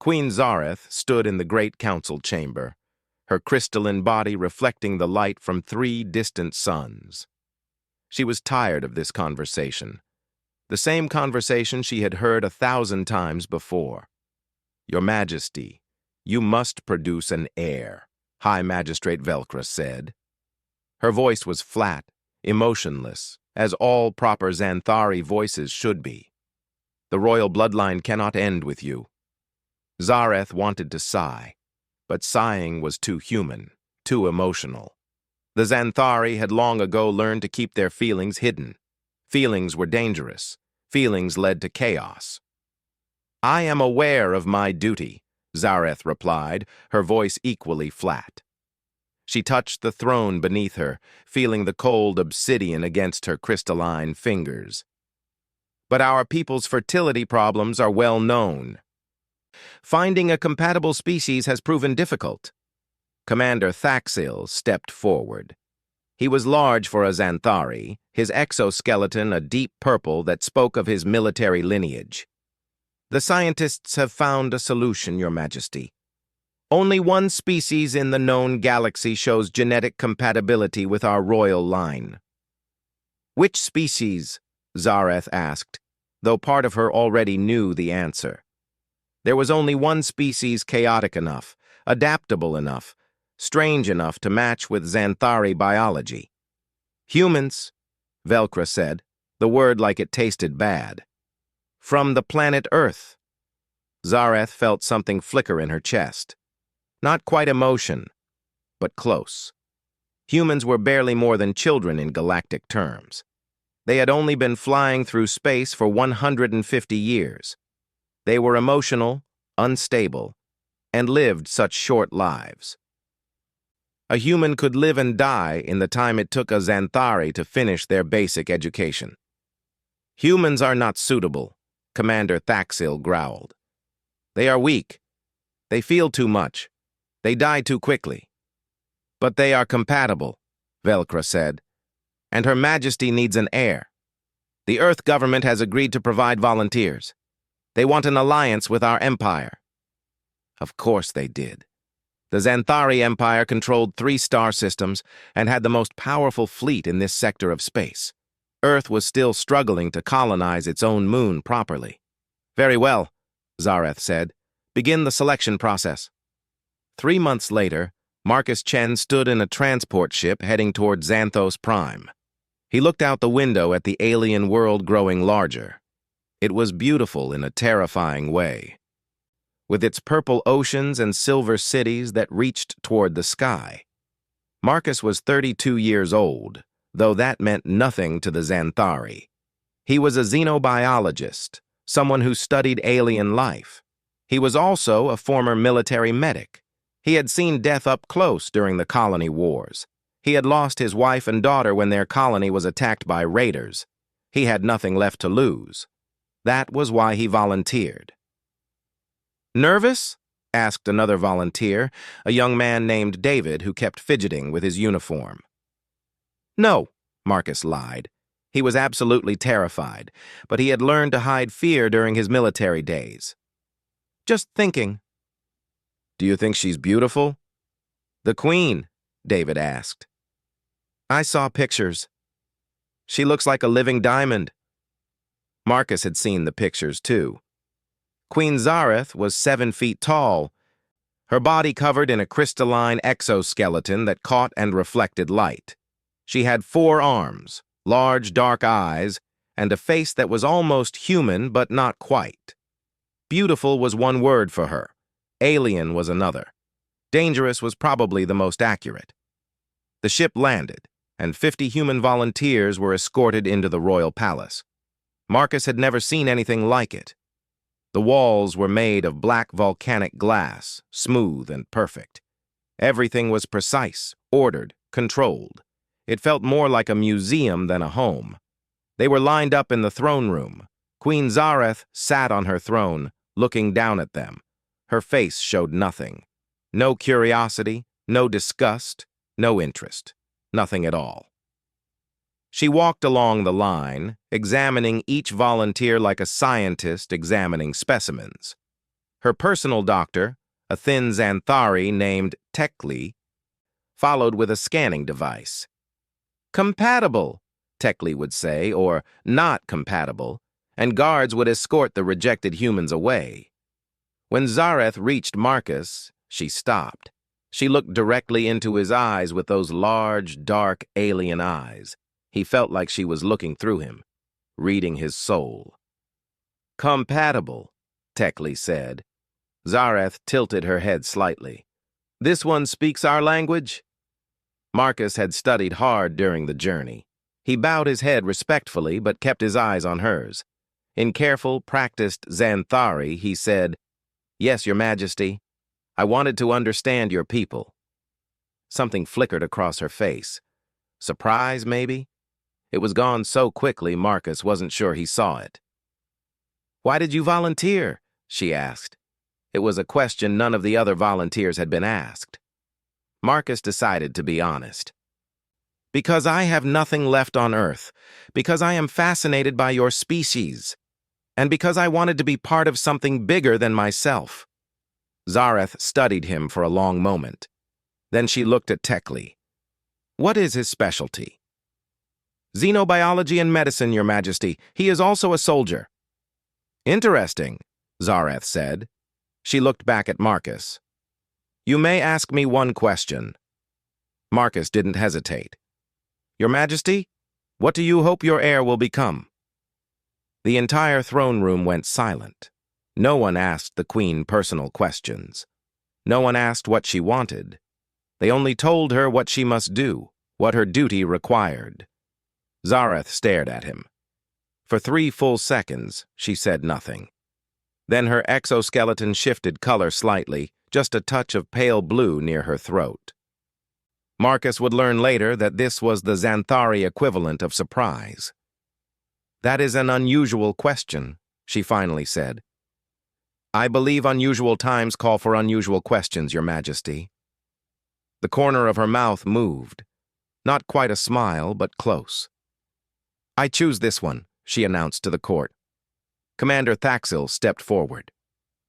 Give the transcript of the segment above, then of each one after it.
Queen Zareth stood in the great council chamber, her crystalline body reflecting the light from 3 distant suns. She was tired of this conversation, the same conversation she had heard 1,000 times before. "Your Majesty, you must produce an heir," High Magistrate Velcra said. Her voice was flat, emotionless, as all proper Xanthari voices should be. "The royal bloodline cannot end with you." Zareth wanted to sigh, but sighing was too human, too emotional. The Xanthari had long ago learned to keep their feelings hidden. Feelings were dangerous. Feelings led to chaos. "I am aware of my duty," Zareth replied, her voice equally flat. She touched the throne beneath her, feeling the cold obsidian against her crystalline fingers. "But our people's fertility problems are well known. Finding a compatible species has proven difficult." Commander Thaxil stepped forward. He was large for a Xanthari, his exoskeleton a deep purple that spoke of his military lineage. "The scientists have found a solution, Your Majesty. Only one species in the known galaxy shows genetic compatibility with our royal line." "Which species?" Zareth asked, though part of her already knew the answer. There was only one species chaotic enough, adaptable enough, strange enough to match with Xanthari biology. "Humans," Velcra said, the word like it tasted bad. "From the planet Earth." Zareth felt something flicker in her chest. Not quite emotion, but close. Humans were barely more than children in galactic terms. They had only been flying through space for 150 years. They were emotional, unstable, and lived such short lives. A human could live and die in the time it took a Xanthari to finish their basic education. "Humans are not suitable," Commander Thaxil growled. "They are weak. They feel too much. They die too quickly." "But they are compatible," Velcra said, "and Her Majesty needs an heir. The Earth government has agreed to provide volunteers. They want an alliance with our empire." Of course they did. The Xanthari Empire controlled 3 star systems and had the most powerful fleet in this sector of space. Earth was still struggling to colonize its own moon properly. "Very well," Zareth said. "Begin the selection process." 3 months later, Marcus Chen stood in a transport ship heading toward Xanthos Prime. He looked out the window at the alien world growing larger. It was beautiful in a terrifying way. With its purple oceans and silver cities that reached toward the sky. Marcus was 32 years old, though that meant nothing to the Xanthari. He was a xenobiologist, someone who studied alien life. He was also a former military medic. He had seen death up close during the colony wars. He had lost his wife and daughter when their colony was attacked by raiders. He had nothing left to lose. That was why he volunteered. "Nervous?" asked another volunteer, a young man named David who kept fidgeting with his uniform. "No," Marcus lied. He was absolutely terrified, but he had learned to hide fear during his military days. "Just thinking." "Do you think she's beautiful?" "The Queen?" David asked. "I saw pictures. She looks like a living diamond." Marcus had seen the pictures, too. Queen Zareth was 7 feet tall, her body covered in a crystalline exoskeleton that caught and reflected light. She had 4 arms, large dark eyes, and a face that was almost human but not quite. Beautiful was one word for her. Alien was another. Dangerous was probably the most accurate. The ship landed, and 50 human volunteers were escorted into the royal palace. Marcus had never seen anything like it. The walls were made of black volcanic glass, smooth and perfect. Everything was precise, ordered, controlled. It felt more like a museum than a home. They were lined up in the throne room. Queen Zareth sat on her throne, looking down at them. Her face showed nothing. No curiosity, no disgust, no interest. Nothing at all. She walked along the line, examining each volunteer like a scientist examining specimens. Her personal doctor, a thin Xanthari named Tekli, followed with a scanning device. "Compatible," Tekli would say, or "not compatible," and guards would escort the rejected humans away. When Zareth reached Marcus, she stopped. She looked directly into his eyes with those large, dark, alien eyes. He felt like she was looking through him, reading his soul. "Compatible," Tekli said. Zareth tilted her head slightly. "This one speaks our language?" Marcus had studied hard during the journey. He bowed his head respectfully but kept his eyes on hers. In careful, practiced Xanthari, he said, "Yes, Your Majesty. I wanted to understand your people." Something flickered across her face. Surprise, maybe? It was gone so quickly Marcus wasn't sure he saw it. "Why did you volunteer?" she asked. It was a question none of the other volunteers had been asked. Marcus decided to be honest. "Because I have nothing left on Earth, because I am fascinated by your species, and because I wanted to be part of something bigger than myself." Zareth studied him for a long moment. Then she looked at Tekli. "What is his specialty?" "Xenobiology and medicine, Your Majesty. He is also a soldier." "Interesting," Zareth said. She looked back at Marcus. "You may ask me one question." Marcus didn't hesitate. "Your Majesty, what do you hope your heir will become?" The entire throne room went silent. No one asked the Queen personal questions. No one asked what she wanted. They only told her what she must do, what her duty required. Zareth stared at him. For 3 full seconds, she said nothing. Then her exoskeleton shifted color slightly, just a touch of pale blue near her throat. Marcus would learn later that this was the Xanthari equivalent of surprise. "That is an unusual question," she finally said. "I believe unusual times call for unusual questions, Your Majesty." The corner of her mouth moved. Not quite a smile, but close. "I choose this one," she announced to the court. Commander Thaxil stepped forward.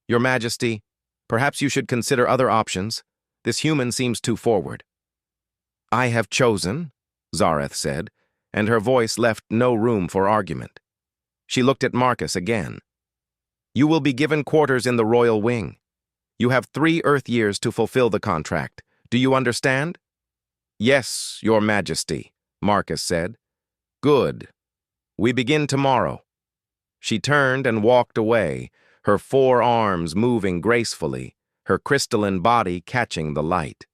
"Your Majesty, perhaps you should consider other options. This human seems too forward." "I have chosen," Zareth said, and her voice left no room for argument. She looked at Marcus again. "You will be given quarters in the royal wing. You have 3 Earth years to fulfill the contract. Do you understand?" "Yes, Your Majesty," Marcus said. "Good. We begin tomorrow." She turned and walked away, her 4 arms moving gracefully, her crystalline body catching the light.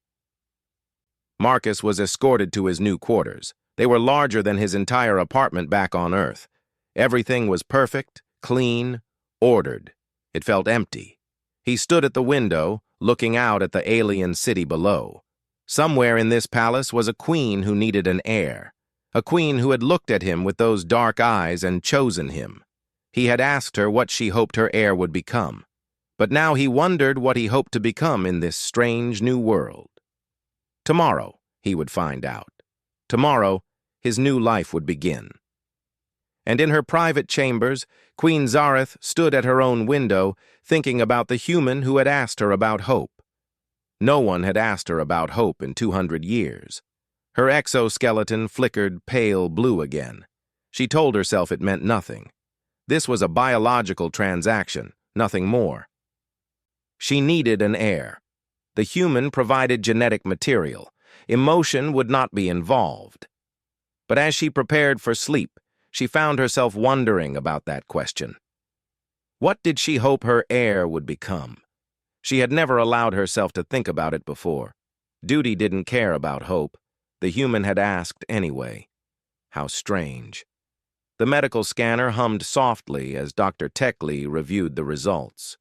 Marcus was escorted to his new quarters. They were larger than his entire apartment back on Earth. Everything was perfect, clean, ordered. It felt empty. He stood at the window, looking out at the alien city below. Somewhere in this palace was a queen who needed an heir, a queen who had looked at him with those dark eyes and chosen him. He had asked her what she hoped her heir would become, but now he wondered what he hoped to become in this strange new world. Tomorrow, he would find out. Tomorrow, his new life would begin. And in her private chambers, Queen Zareth stood at her own window, thinking about the human who had asked her about hope. No one had asked her about hope in 200 years. Her exoskeleton flickered pale blue again. She told herself it meant nothing. This was a biological transaction, nothing more. She needed an heir. The human provided genetic material. Emotion would not be involved. But as she prepared for sleep, she found herself wondering about that question. What did she hope her heir would become? She had never allowed herself to think about it before. Duty didn't care about hope. The human had asked anyway. How strange. The medical scanner hummed softly as Dr. Tekli reviewed the results.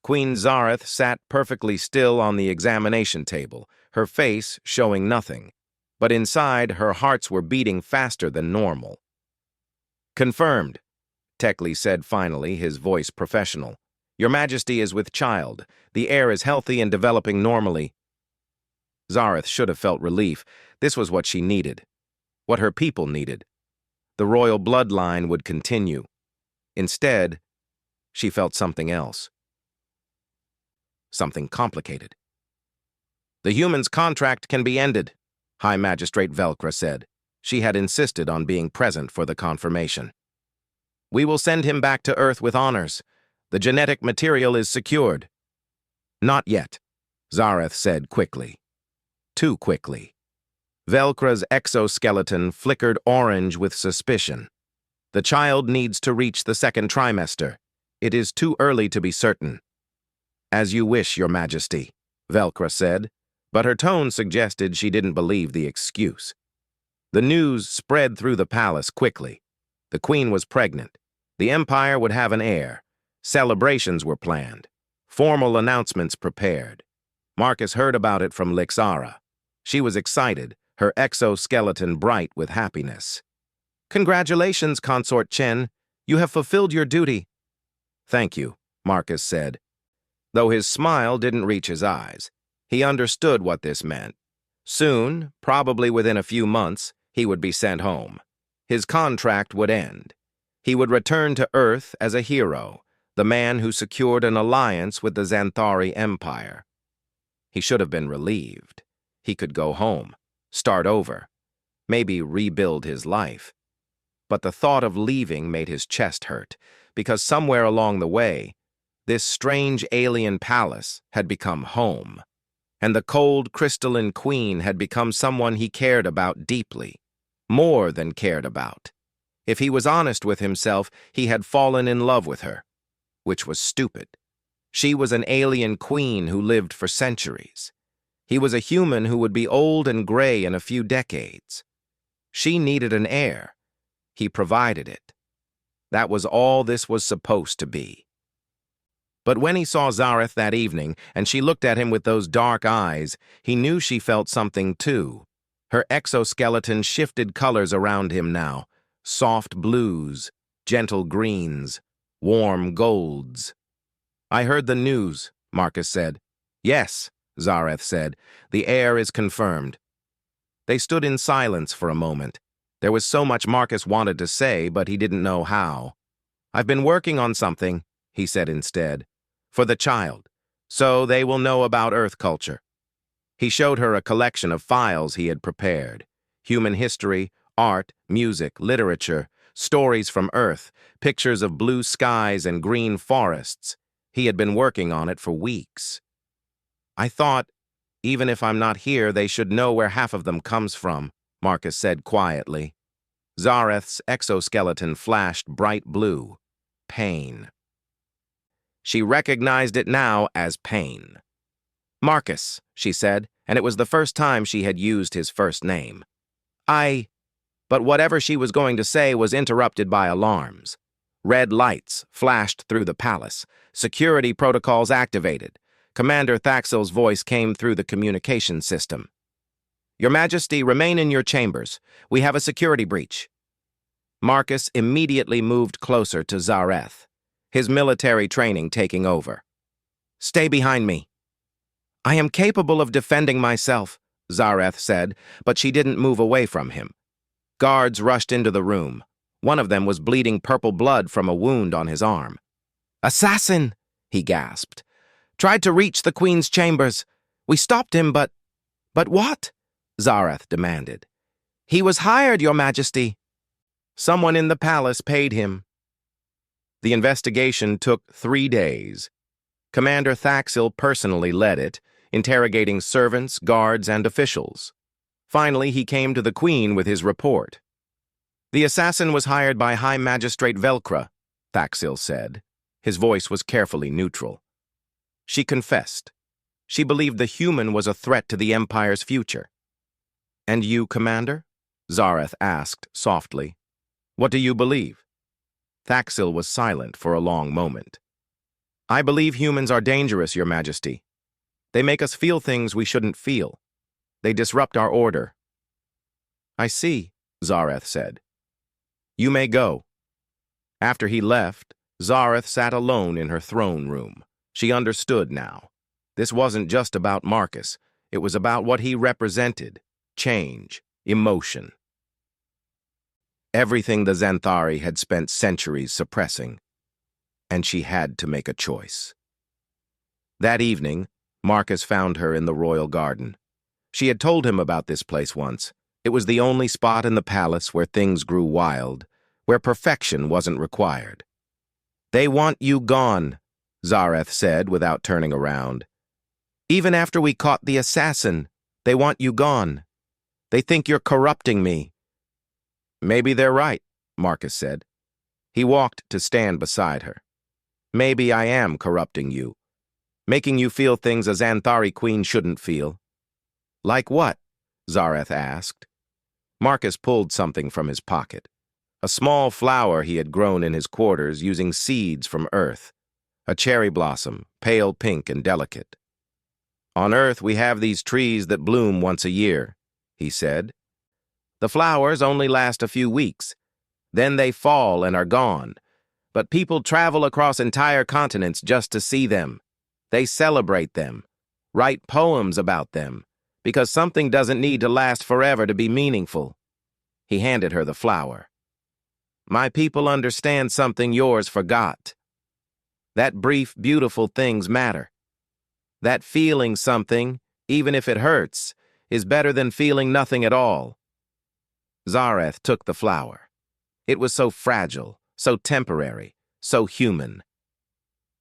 Queen Zareth sat perfectly still on the examination table, her face showing nothing. But inside, her hearts were beating faster than normal. "Confirmed," Tekli said finally, his voice professional. "Your Majesty is with child. The heir is healthy and developing normally." Zareth should have felt relief. This was what she needed. What her people needed. The royal bloodline would continue. Instead, she felt something else. something complicated. "The human's contract can be ended," High Magistrate Velcro said. She had insisted on being present for the confirmation. "We will send him back to Earth with honors. The genetic material is secured." "Not yet," Zareth said quickly. Too quickly. Velcro's exoskeleton flickered orange with suspicion. "The child needs to reach the second trimester. It is too early to be certain." "As you wish, Your Majesty," Velcro said, but her tone suggested she didn't believe the excuse. The news spread through the palace quickly. The queen was pregnant. The empire would have an heir. Celebrations were planned. Formal announcements prepared. Marcus heard about it from Lixara. She was excited, her exoskeleton bright with happiness. "Congratulations, Consort Chen. You have fulfilled your duty." "Thank you," Marcus said. Though his smile didn't reach his eyes, he understood what this meant. Soon, probably within a few months, he would be sent home. His contract would end. He would return to Earth as a hero, the man who secured an alliance with the Xanthari Empire. He should have been relieved. He could go home, start over, maybe rebuild his life. But the thought of leaving made his chest hurt, because somewhere along the way, this strange alien palace had become home, and the cold crystalline queen had become someone he cared about deeply, more than cared about. If he was honest with himself, he had fallen in love with her, which was stupid. She was an alien queen who lived for centuries. He was a human who would be old and gray in a few decades. She needed an heir. He provided it. That was all this was supposed to be. But when he saw Zareth that evening, and she looked at him with those dark eyes, he knew she felt something too. Her exoskeleton shifted colors around him now. Soft blues, gentle greens, warm golds. "I heard the news," Marcus said. "Yes," Zareth said. "The heir is confirmed." They stood in silence for a moment. There was so much Marcus wanted to say, but he didn't know how. "I've been working on something," he said instead, "for the child, so they will know about Earth culture." He showed her a collection of files he had prepared. Human history, art, music, literature, stories from Earth, pictures of blue skies and green forests. He had been working on it for weeks. "I thought, even if I'm not here, they should know where half of them comes from," Marcus said quietly. Zareth's exoskeleton flashed bright blue. Pain. She recognized it now as pain. "Marcus," she said, and it was the first time she had used his first name. But whatever she was going to say was interrupted by alarms. Red lights flashed through the palace. Security protocols activated. Commander Thaxel's voice came through the communication system. "Your Majesty, remain in your chambers. We have a security breach." Marcus immediately moved closer to Zareth, his military training taking over. "Stay behind me." "I am capable of defending myself," Zareth said, but she didn't move away from him. Guards rushed into the room. One of them was bleeding purple blood from a wound on his arm. "Assassin!" he gasped. "Tried to reach the Queen's chambers. We stopped him, but..." "But what?" Zareth demanded. "He was hired, Your Majesty." "Someone in the palace paid him." The investigation took 3 days. Commander Thaxel personally led it, interrogating servants, guards, and officials. Finally, he came to the Queen with his report. "The assassin was hired by High Magistrate Velcro," Thaxel said. His voice was carefully neutral. She confessed. She believed the human was a threat to the Empire's future. "And you, Commander?" Zareth asked softly. "What do you believe?" Thaxel was silent for a long moment. "I believe humans are dangerous, Your Majesty. They make us feel things we shouldn't feel. They disrupt our order." "I see," Zareth said. "You may go." After he left, Zareth sat alone in her throne room. She understood now. This wasn't just about Marcus. It was about what he represented: change, emotion. Everything the Xanthari had spent centuries suppressing. And she had to make a choice. That evening, Marcus found her in the royal garden. She had told him about this place once. It was the only spot in the palace where things grew wild, where perfection wasn't required. "They want you gone," Zareth said without turning around. "Even after we caught the assassin, they want you gone. They think you're corrupting me." "Maybe they're right," Marcus said. He walked to stand beside her. "Maybe I am corrupting you, making you feel things a Xanthari queen shouldn't feel." "Like what?" Zareth asked. Marcus pulled something from his pocket. A small flower he had grown in his quarters using seeds from Earth. A cherry blossom, pale pink and delicate. "On Earth we have these trees that bloom once a year," he said. "The flowers only last a few weeks. Then they fall and are gone. But people travel across entire continents just to see them. They celebrate them, write poems about them, because something doesn't need to last forever to be meaningful." He handed her the flower. "My people understand something yours forgot. That brief, beautiful things matter. That feeling something, even if it hurts, is better than feeling nothing at all." Zareth took the flower. It was so fragile, so temporary, so human.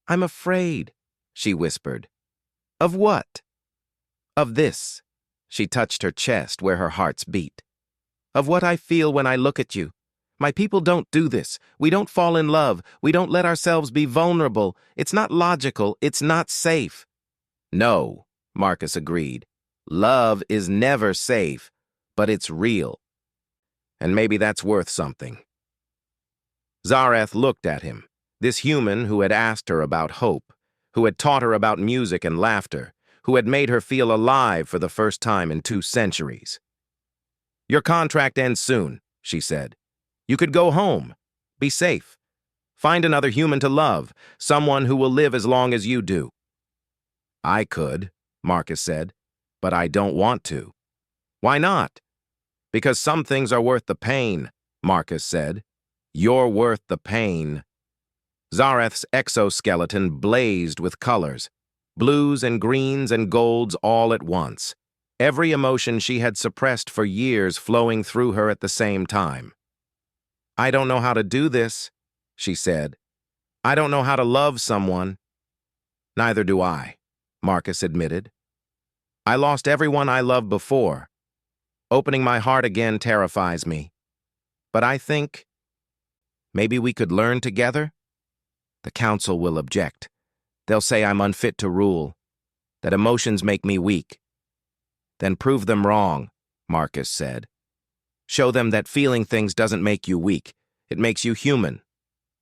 "I'm afraid," she whispered. "Of what?" "Of this." She touched her chest where her hearts beat. "Of what I feel when I look at you. My people don't do this. We don't fall in love. We don't let ourselves be vulnerable. It's not logical. It's not safe." "No," Marcus agreed. "Love is never safe, but it's real. And maybe that's worth something." Zareth looked at him, this human who had asked her about hope, who had taught her about music and laughter, who had made her feel alive for the first time in 2 centuries. "Your contract ends soon," she said. "You could go home, be safe, find another human to love, someone who will live as long as you do." "I could," Marcus said, "but I don't want to." "Why not?" "Because some things are worth the pain," Marcus said. "You're worth the pain." Zareth's exoskeleton blazed with colors, blues and greens and golds all at once, every emotion she had suppressed for years flowing through her at the same time. "I don't know how to do this," she said. "I don't know how to love someone." "Neither do I," Marcus admitted. "I lost everyone I loved before. Opening my heart again terrifies me. But I think maybe we could learn together? The council will object. They'll say I'm unfit to rule, that emotions make me weak." "Then prove them wrong," Marcus said. "Show them that feeling things doesn't make you weak. It makes you human."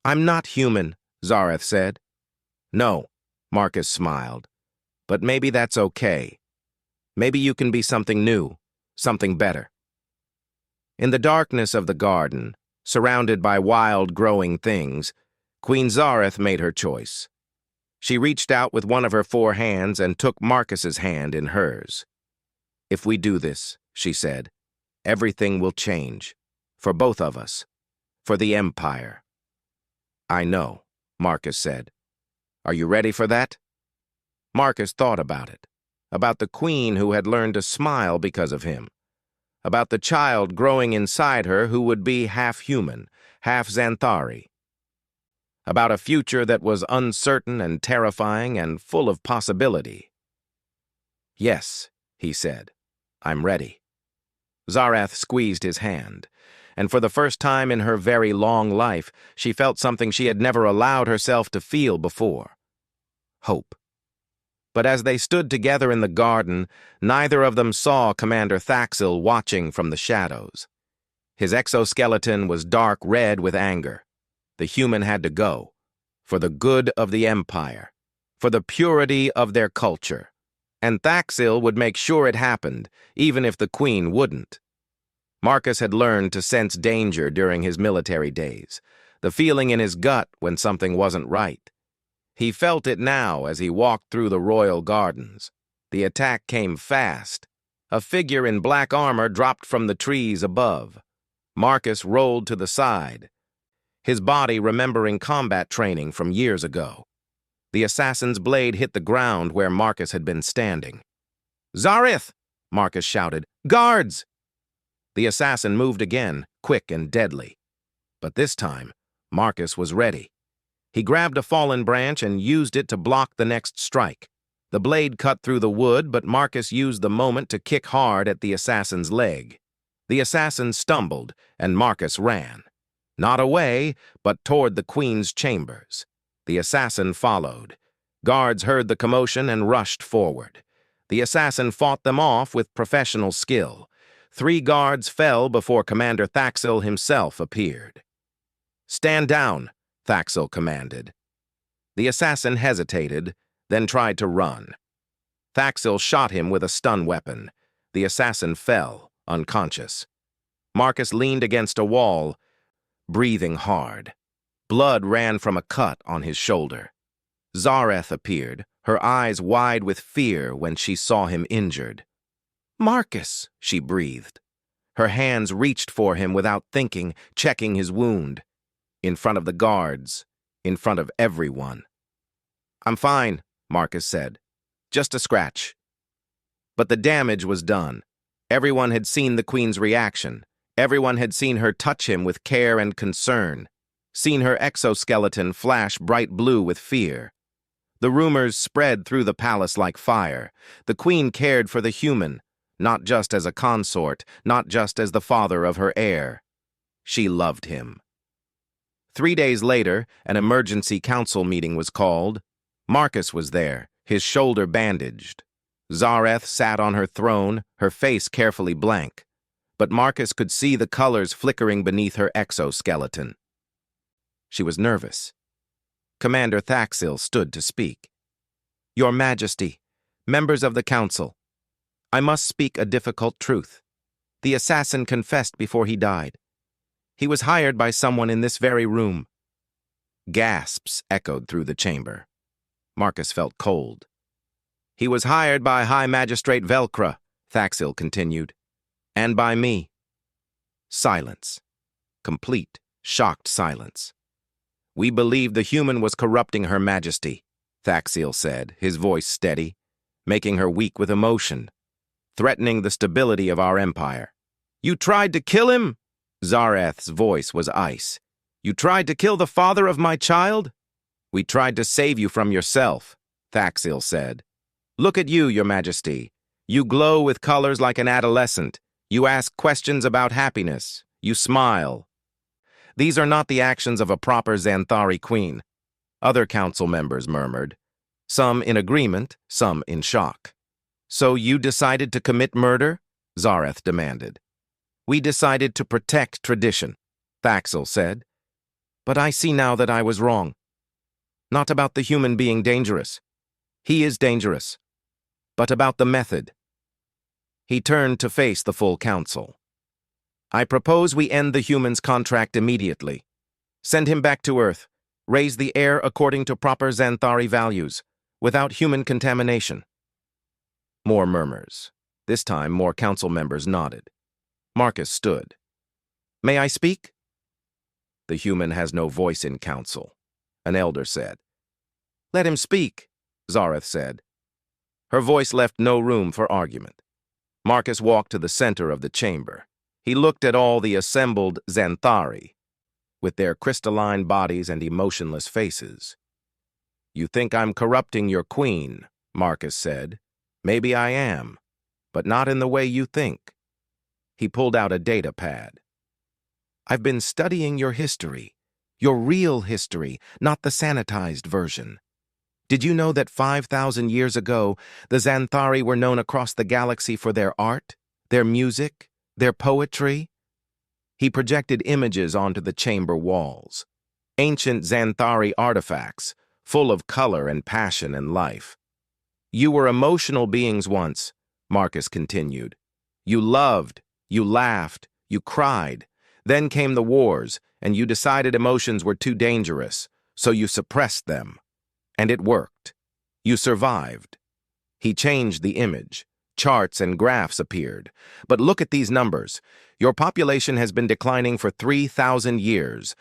"I'm not human," Zareth said. "No," Marcus smiled. "But maybe that's okay. Maybe you can be something new, something better." In the darkness of the garden, surrounded by wild growing things, Queen Zareth made her choice. She reached out with one of her 4 hands and took Marcus's hand in hers. "If we do this," she said, "everything will change. For both of us. For the Empire." "I know," Marcus said. "Are you ready for that?" Marcus thought about it. About the queen who had learned to smile because of him. About the child growing inside her who would be half human, half Xanthari. About a future that was uncertain and terrifying and full of possibility. "Yes," he said, "I'm ready." Zareth squeezed his hand, and for the first time in her very long life, she felt something she had never allowed herself to feel before. Hope. But as they stood together in the garden, neither of them saw Commander Thaxil watching from the shadows. His exoskeleton was dark red with anger. The human had to go, for the good of the Empire, for the purity of their culture. And Thaxil would make sure it happened, even if the Queen wouldn't. Marcus had learned to sense danger during his military days, the feeling in his gut when something wasn't right. He felt it now as he walked through the royal gardens. The attack came fast. A figure in black armor dropped from the trees above. Marcus rolled to the side, his body remembering combat training from years ago. The assassin's blade hit the ground where Marcus had been standing. "Zareth!" Marcus shouted. "Guards!" The assassin moved again, quick and deadly. But this time, Marcus was ready. He grabbed a fallen branch and used it to block the next strike. The blade cut through the wood, but Marcus used the moment to kick hard at the assassin's leg. The assassin stumbled, and Marcus ran. Not away, but toward the Queen's chambers. The assassin followed. Guards heard the commotion and rushed forward. The assassin fought them off with professional skill. 3 guards fell before Commander Thaxil himself appeared. "Stand down," Thaxil commanded. The assassin hesitated, then tried to run. Thaxil shot him with a stun weapon. The assassin fell, unconscious. Marcus leaned against a wall, breathing hard. Blood ran from a cut on his shoulder. Zareth appeared, her eyes wide with fear when she saw him injured. "Marcus," she breathed. Her hands reached for him without thinking, checking his wound. In front of the guards, in front of everyone. "I'm fine," Marcus said. "Just a scratch." But the damage was done. Everyone had seen the Queen's reaction. Everyone had seen her touch him with care and concern, seen her exoskeleton flash bright blue with fear. The rumors spread through the palace like fire. The Queen cared for the human, not just as a consort, not just as the father of her heir. She loved him. 3 days later, an emergency council meeting was called. Marcus was there, his shoulder bandaged. Zareth sat on her throne, her face carefully blank. But Marcus could see the colors flickering beneath her exoskeleton. She was nervous. Commander Thaxil stood to speak. "Your Majesty, members of the council, I must speak a difficult truth. The assassin confessed before he died. He was hired by someone in this very room." Gasps echoed through the chamber. Marcus felt cold. "He was hired by High Magistrate Velcra," Thaxil continued, "and by me." Silence. Complete, shocked silence. "We believe the human was corrupting Her Majesty," Thaxil said, his voice steady, making her weak with emotion, threatening the stability of our empire. "You tried to kill him?" Zareth's voice was ice. "You tried to kill the father of my child?" "We tried to save you from yourself," Thaxil said. "Look at you, Your Majesty. You glow with colors like an adolescent. You ask questions about happiness. You smile. These are not the actions of a proper Xanthari queen," other council members murmured, some in agreement, some in shock. "So you decided to commit murder?" Zareth demanded. "We decided to protect tradition," Thaxil said. "But I see now that I was wrong. Not about the human being dangerous. He is dangerous. But about the method." He turned to face the full council. "I propose we end the human's contract immediately. Send him back to Earth. Raise the heir according to proper Xanthari values, without human contamination." More murmurs. This time, more council members nodded. Marcus stood. "May I speak?" "The human has no voice in council," an elder said. "Let him speak," Zareth said. Her voice left no room for argument. Marcus walked to the center of the chamber. He looked at all the assembled Xanthari, with their crystalline bodies and emotionless faces. "You think I'm corrupting your queen," Marcus said. "Maybe I am, but not in the way you think." He pulled out a data pad. "I've been studying your history, your real history, not the sanitized version. Did you know that 5,000 years ago, the Xanthari were known across the galaxy for their art, their music, their poetry?" He projected images onto the chamber walls. Ancient Xanthari artifacts, full of color and passion and life. "You were emotional beings once," Marcus continued. "You loved, you laughed, you cried. Then came the wars, and you decided emotions were too dangerous, so you suppressed them. And it worked. You survived." He changed the image. Charts and graphs appeared. "But look at these numbers. Your population has been declining for 3,000 years.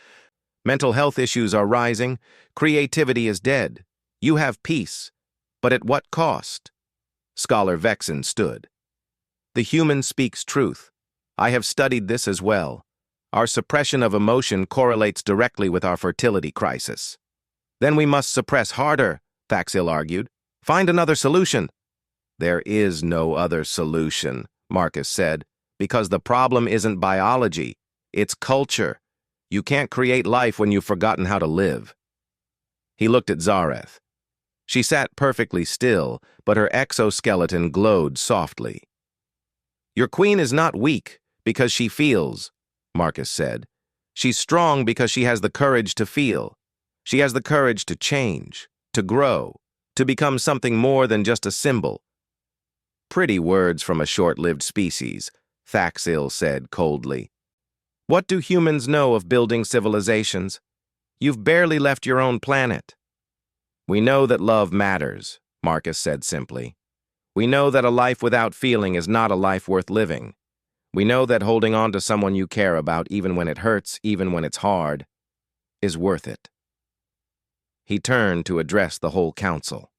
Mental health issues are rising. Creativity is dead. You have peace, but at what cost? Scholar Vexen stood. The human speaks truth. I have studied this as well. Our suppression of emotion correlates directly with our fertility crisis. Then we must suppress harder, Thaxil argued. Find another solution. There is no other solution, Marcus said, because the problem isn't biology, it's culture. You can't create life when you've forgotten how to live. He looked at Zareth. She sat perfectly still, but her exoskeleton glowed softly. Your queen is not weak because she feels, Marcus said. She's strong because she has the courage to feel. She has the courage to change, to grow, to become something more than just a symbol. Pretty words from a short-lived species, Thaxil said coldly. What do humans know of building civilizations? You've barely left your own planet. We know that love matters, Marcus said simply. We know that a life without feeling is not a life worth living. We know that holding on to someone you care about, even when it hurts, even when it's hard, is worth it. He turned to address the whole council.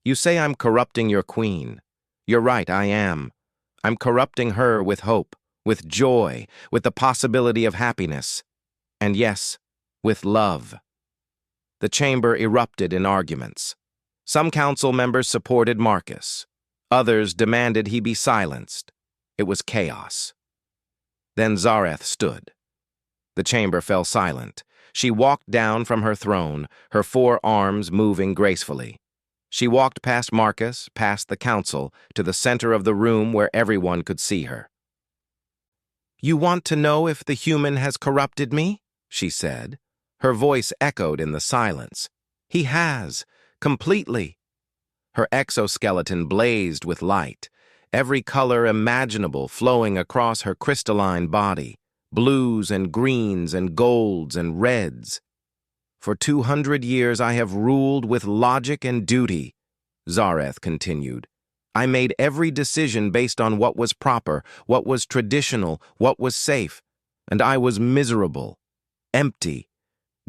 You say I'm corrupting your queen. You're right, I am. I'm corrupting her with hope, with joy, with the possibility of happiness. And yes, with love. The chamber erupted in arguments. Some council members supported Marcus. Others demanded he be silenced. It was chaos. Then Zareth stood. The chamber fell silent. She walked down from her throne, her 4 arms moving gracefully. She walked past Marcus, past the council, to the center of the room where everyone could see her. You want to know if the human has corrupted me? She said. Her voice echoed in the silence. He has, completely. Her exoskeleton blazed with light, every color imaginable flowing across her crystalline body, blues and greens and golds and reds. For 200 years I have ruled with logic and duty, Zareth continued. I made every decision based on what was proper, what was traditional, what was safe, and I was miserable, empty,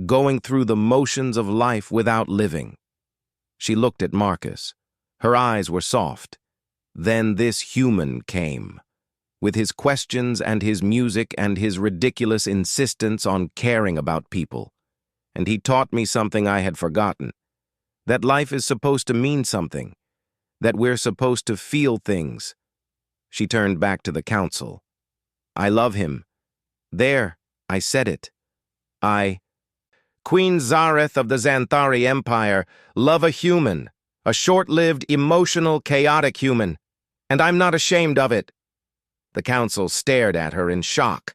going through the motions of life without living. She looked at Marcus. Her eyes were soft. Then this human came, with his questions and his music and his ridiculous insistence on caring about people. And he taught me something I had forgotten, that life is supposed to mean something, that we're supposed to feel things. She turned back to the council. I love him. There, I said it. Queen Zareth of the Xanthari Empire, love a human, a short-lived, emotional, chaotic human, and I'm not ashamed of it. The council stared at her in shock.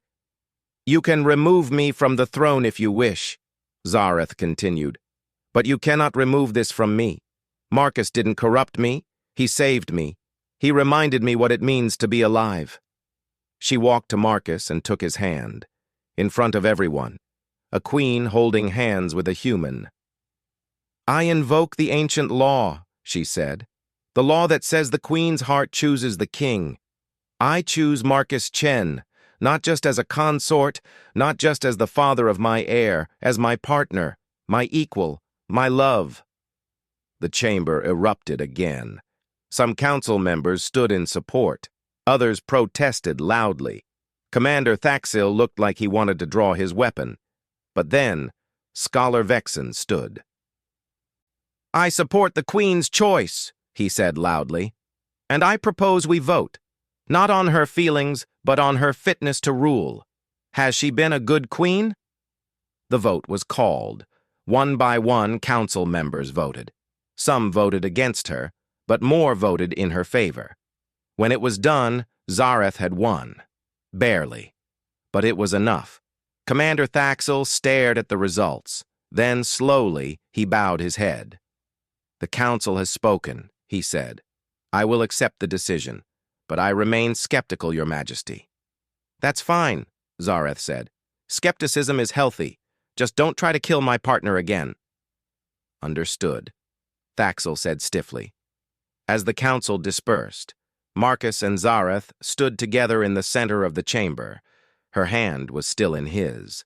You can remove me from the throne if you wish, Zareth continued, but you cannot remove this from me. Marcus didn't corrupt me, he saved me. He reminded me what it means to be alive. She walked to Marcus and took his hand, in front of everyone. A queen holding hands with a human. I invoke the ancient law, she said. The law that says the queen's heart chooses the king. I choose Marcus Chen, not just as a consort, not just as the father of my heir, as my partner, my equal, my love. The chamber erupted again. Some council members stood in support. Others protested loudly. Commander Thaxil looked like he wanted to draw his weapon. But then, Scholar Vexen stood. I support the Queen's choice, he said loudly, and I propose we vote, not on her feelings, but on her fitness to rule. Has she been a good queen? The vote was called. One by one, council members voted. Some voted against her, but more voted in her favor. When it was done, Zareth had won. Barely. But it was enough. Commander Thaxil stared at the results. Then, slowly, he bowed his head. The council has spoken, he said. I will accept the decision, but I remain skeptical, Your Majesty. That's fine, Zareth said. Skepticism is healthy. Just don't try to kill my partner again. Understood, Thaxil said stiffly. As the council dispersed, Marcus and Zareth stood together in the center of the chamber. Her hand was still in his.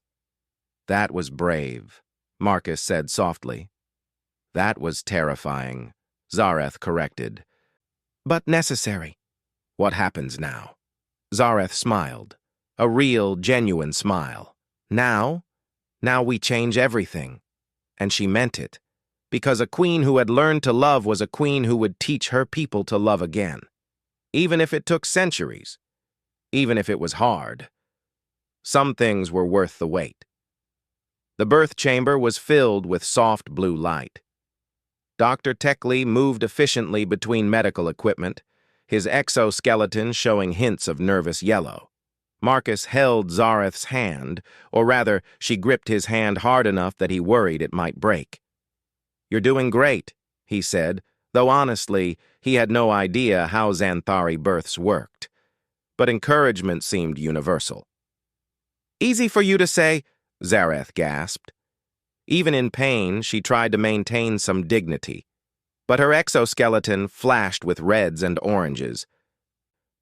That was brave, Marcus said softly. That was terrifying, Zareth corrected. But necessary. What happens now? Zareth smiled. A real, genuine smile. Now we change everything. And she meant it. Because a queen who had learned to love was a queen who would teach her people to love again. Even if it took centuries. Even if it was hard. Some things were worth the wait. The birth chamber was filled with soft blue light. Dr. Techley moved efficiently between medical equipment, his exoskeleton showing hints of nervous yellow. Marcus held Zareth's hand, or rather, she gripped his hand hard enough that he worried it might break. "You're doing great," he said, though honestly, he had no idea how Xanthari births worked. But encouragement seemed universal. "Easy for you to say," Zareth gasped. Even in pain, she tried to maintain some dignity. But her exoskeleton flashed with reds and oranges,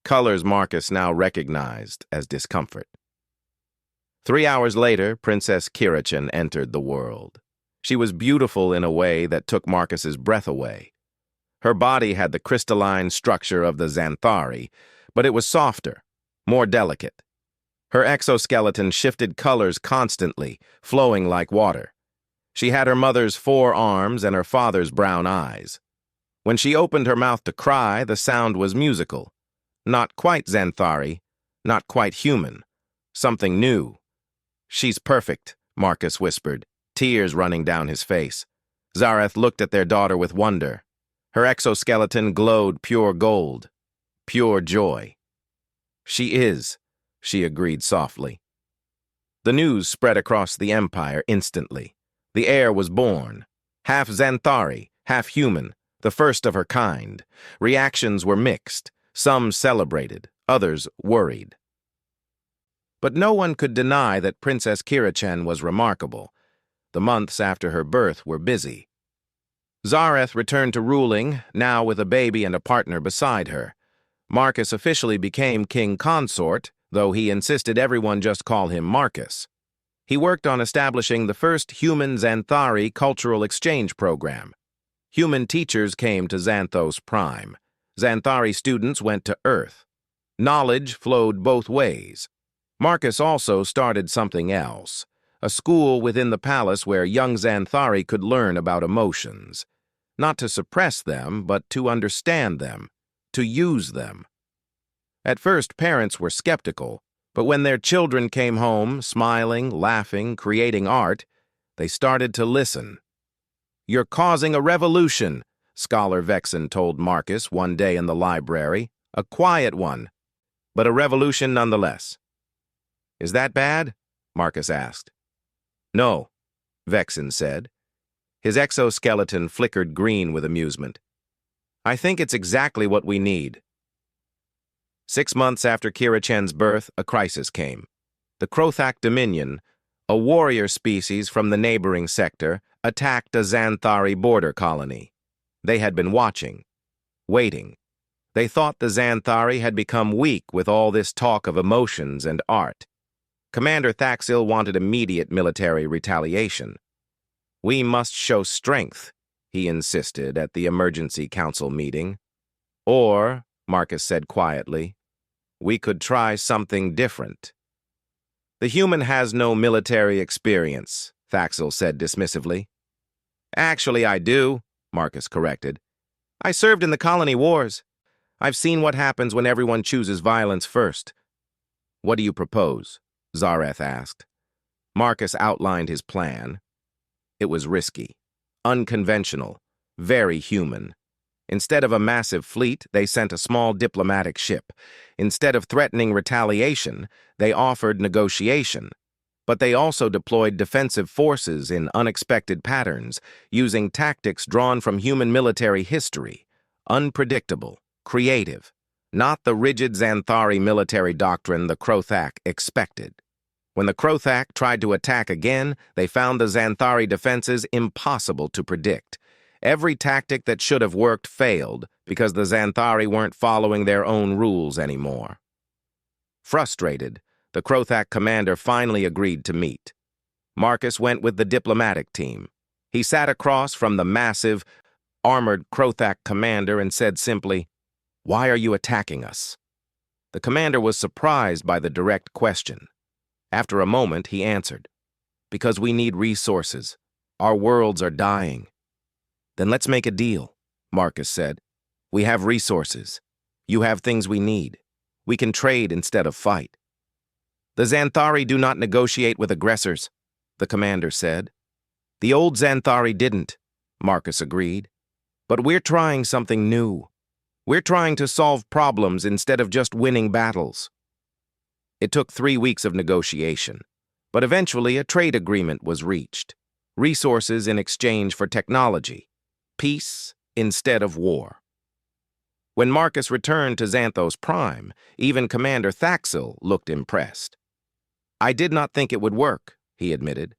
colors Marcus now recognized as discomfort. 3 hours later, Princess Kirachan entered the world. She was beautiful in a way that took Marcus's breath away. Her body had the crystalline structure of the Xanthari, but it was softer, more delicate. Her exoskeleton shifted colors constantly, flowing like water. She had her mother's 4 arms and her father's brown eyes. When she opened her mouth to cry, the sound was musical. Not quite Xanthari, not quite human. Something new. "She's perfect," Marcus whispered, tears running down his face. Zareth looked at their daughter with wonder. Her exoskeleton glowed pure gold, pure joy. "She is," she agreed softly. The news spread across the empire instantly. The heir was born. Half Xanthari, half human, the first of her kind. Reactions were mixed. Some celebrated, others worried. But no one could deny that Princess Kirachan was remarkable. The months after her birth were busy. Zareth returned to ruling, now with a baby and a partner beside her. Marcus officially became king consort, though he insisted everyone just call him Marcus. He worked on establishing the first human Xanthari cultural exchange program. Human teachers came to Xanthos Prime. Xanthari students went to Earth. Knowledge flowed both ways. Marcus also started something else, a school within the palace where young Xanthari could learn about emotions. Not to suppress them, but to understand them, to use them. At first, parents were skeptical, but when their children came home, smiling, laughing, creating art, they started to listen. "You're causing a revolution," Scholar Vexen told Marcus one day in the library. "A quiet one, but a revolution nonetheless." "Is that bad?" Marcus asked. "No," Vexen said. His exoskeleton flickered green with amusement. "I think it's exactly what we need." 6 months after Kirachan's birth, a crisis came. The Krothak Dominion, a warrior species from the neighboring sector, attacked a Xanthari border colony. They had been watching, waiting. They thought the Xanthari had become weak with all this talk of emotions and art. Commander Thaxil wanted immediate military retaliation. "We must show strength," he insisted at the emergency council meeting. "Or," Marcus said quietly, "we could try something different." "The human has no military experience," Thaxil said dismissively. "Actually, I do," Marcus corrected. "I served in the colony wars. I've seen what happens when everyone chooses violence first." "What do you propose?" Zareth asked. Marcus outlined his plan. It was risky, unconventional, very human. Instead of a massive fleet, they sent a small diplomatic ship. Instead of threatening retaliation, they offered negotiation. But they also deployed defensive forces in unexpected patterns, using tactics drawn from human military history. Unpredictable, creative, not the rigid Xanthari military doctrine the Krothak expected. When the Krothak tried to attack again, they found the Xanthari defenses impossible to predict. Every tactic that should have worked failed because the Xanthari weren't following their own rules anymore. Frustrated, the Krothak commander finally agreed to meet. Marcus went with the diplomatic team. He sat across from the massive, armored Krothak commander and said simply, "Why are you attacking us?" The commander was surprised by the direct question. After a moment, he answered, "Because we need resources. Our worlds are dying." "Then let's make a deal," Marcus said. "We have resources. You have things we need. We can trade instead of fight." "The Xanthari do not negotiate with aggressors," the commander said. "The old Xanthari didn't," Marcus agreed. "But we're trying something new. We're trying to solve problems instead of just winning battles." It took 3 weeks of negotiation, but eventually a trade agreement was reached. Resources in exchange for technology. Peace instead of war. When Marcus returned to Xanthos Prime, even Commander Thaxil looked impressed. "I did not think it would work," he admitted.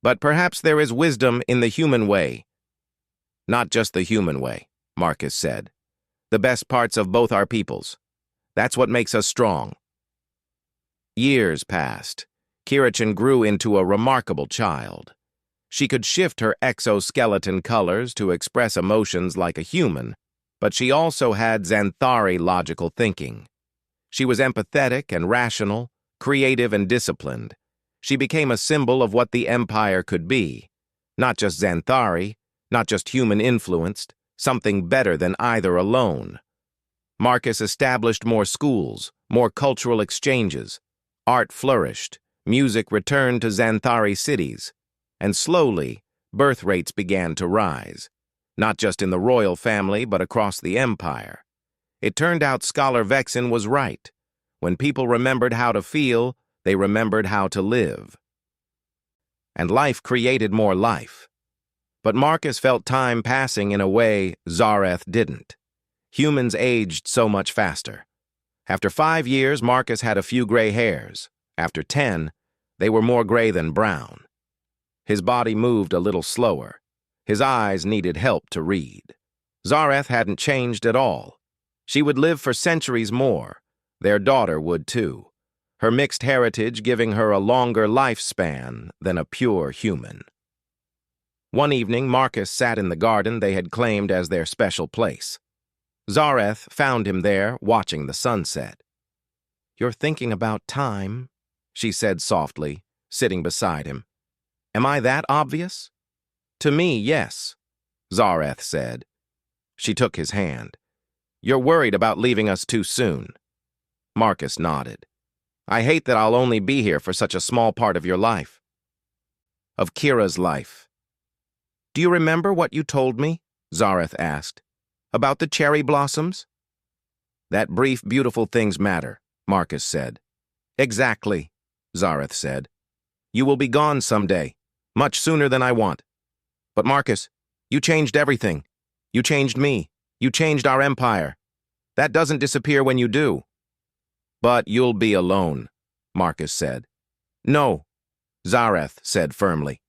"But perhaps there is wisdom in the human way." "Not just the human way," Marcus said. "The best parts of both our peoples. That's what makes us strong." Years passed. Kirichin grew into a remarkable child. She could shift her exoskeleton colors to express emotions like a human, but she also had Xanthari logical thinking. She was empathetic and rational, creative and disciplined. She became a symbol of what the Empire could be. Not just Xanthari, not just human-influenced, something better than either alone. Marcus established more schools, more cultural exchanges. Art flourished, music returned to Xanthari cities, and slowly, birth rates began to rise, not just in the royal family but across the Empire. It turned out Scholar Vexen was right. When people remembered how to feel, they remembered how to live. And life created more life. But Marcus felt time passing in a way Zareth didn't. Humans aged so much faster. After 5 years, Marcus had a few gray hairs. After 10, they were more gray than brown. His body moved a little slower. His eyes needed help to read. Zareth hadn't changed at all. She would live for centuries more. Their daughter would too. Her mixed heritage giving her a longer lifespan than a pure human. One evening, Marcus sat in the garden they had claimed as their special place. Zareth found him there, watching the sunset. "You're thinking about time," she said softly, sitting beside him. "Am I that obvious?" "To me, yes," Zareth said. She took his hand. "You're worried about leaving us too soon." Marcus nodded. "I hate that I'll only be here for such a small part of your life." "Of Kira's life." "Do you remember what you told me?" Zareth asked. "About the cherry blossoms?" "That brief, beautiful things matter," Marcus said. "Exactly," Zareth said. "You will be gone someday, much sooner than I want. But Marcus, you changed everything. You changed me. You changed our empire. That doesn't disappear when you do." "But you'll be alone," Marcus said. "No," Zareth said firmly.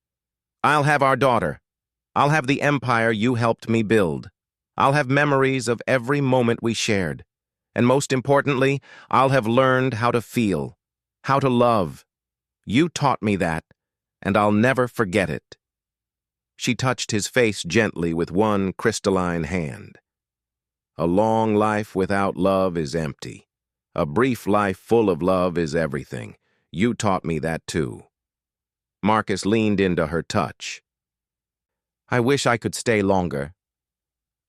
"I'll have our daughter. I'll have the empire you helped me build. I'll have memories of every moment we shared. And most importantly, I'll have learned how to feel, how to love. You taught me that, and I'll never forget it." She touched his face gently with one crystalline hand. "A long life without love is empty. A brief life full of love is everything. You taught me that too." Marcus leaned into her touch. "I wish I could stay longer."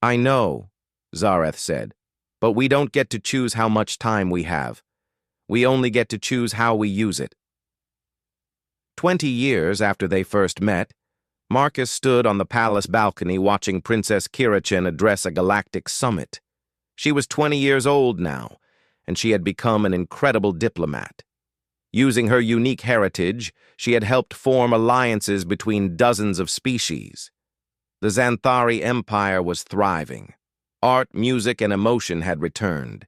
"I know," Zareth said, "but we don't get to choose how much time we have. We only get to choose how we use it." 20 years after they first met, Marcus stood on the palace balcony watching Princess Kirichin address a galactic summit. She was 20 years old now, and she had become an incredible diplomat. Using her unique heritage, she had helped form alliances between dozens of species. The Xanthari Empire was thriving. Art, music, and emotion had returned,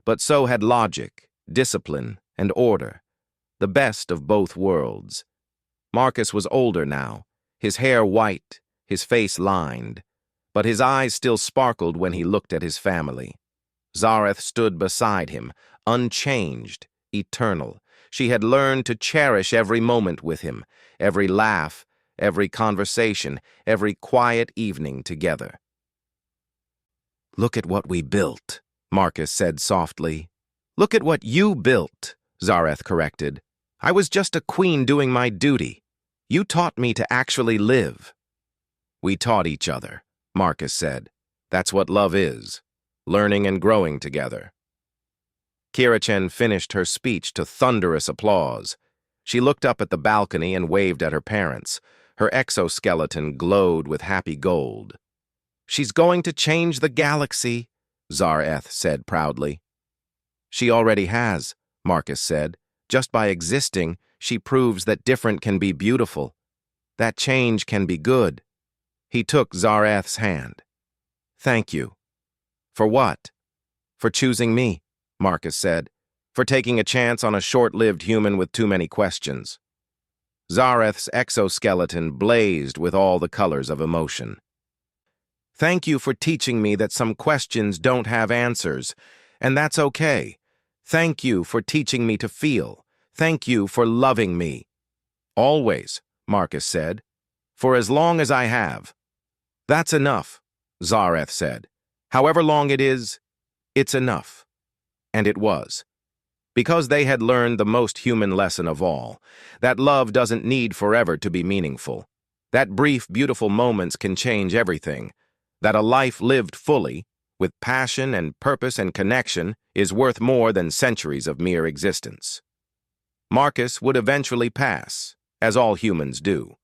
but so had logic, discipline, and order, the best of both worlds. Marcus was older now, his hair white, his face lined, but his eyes still sparkled when he looked at his family. Zareth stood beside him, unchanged, eternal. She had learned to cherish every moment with him, every laugh, every conversation, every quiet evening together. "Look at what we built," Marcus said softly. "Look at what you built," Zareth corrected. "I was just a queen doing my duty. You taught me to actually live." "We taught each other," Marcus said. "That's what love is, learning and growing together." Kira-chen finished her speech to thunderous applause. She looked up at the balcony and waved at her parents. Her exoskeleton glowed with happy gold. "She's going to change the galaxy," Zareth said proudly. "She already has," Marcus said. "Just by existing, she proves that different can be beautiful. That change can be good." He took Zareth's hand. "Thank you." "For what?" "For choosing me," Marcus said. "For taking a chance on a short-lived human with too many questions." Zareth's exoskeleton blazed with all the colors of emotion. "Thank you for teaching me that some questions don't have answers, and that's okay. Thank you for teaching me to feel. Thank you for loving me." "Always," Marcus said. "For as long as I have." "That's enough," Zareth said. "However long it is, it's enough." And it was. Because they had learned the most human lesson of all, that love doesn't need forever to be meaningful. That brief, beautiful moments can change everything. That a life lived fully, with passion and purpose and connection, is worth more than centuries of mere existence. Marcus would eventually pass, as all humans do.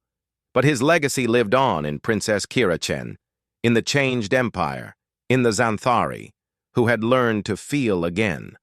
But his legacy lived on in Princess Kira-chen, in the changed empire, in the Xanthari, who had learned to feel again.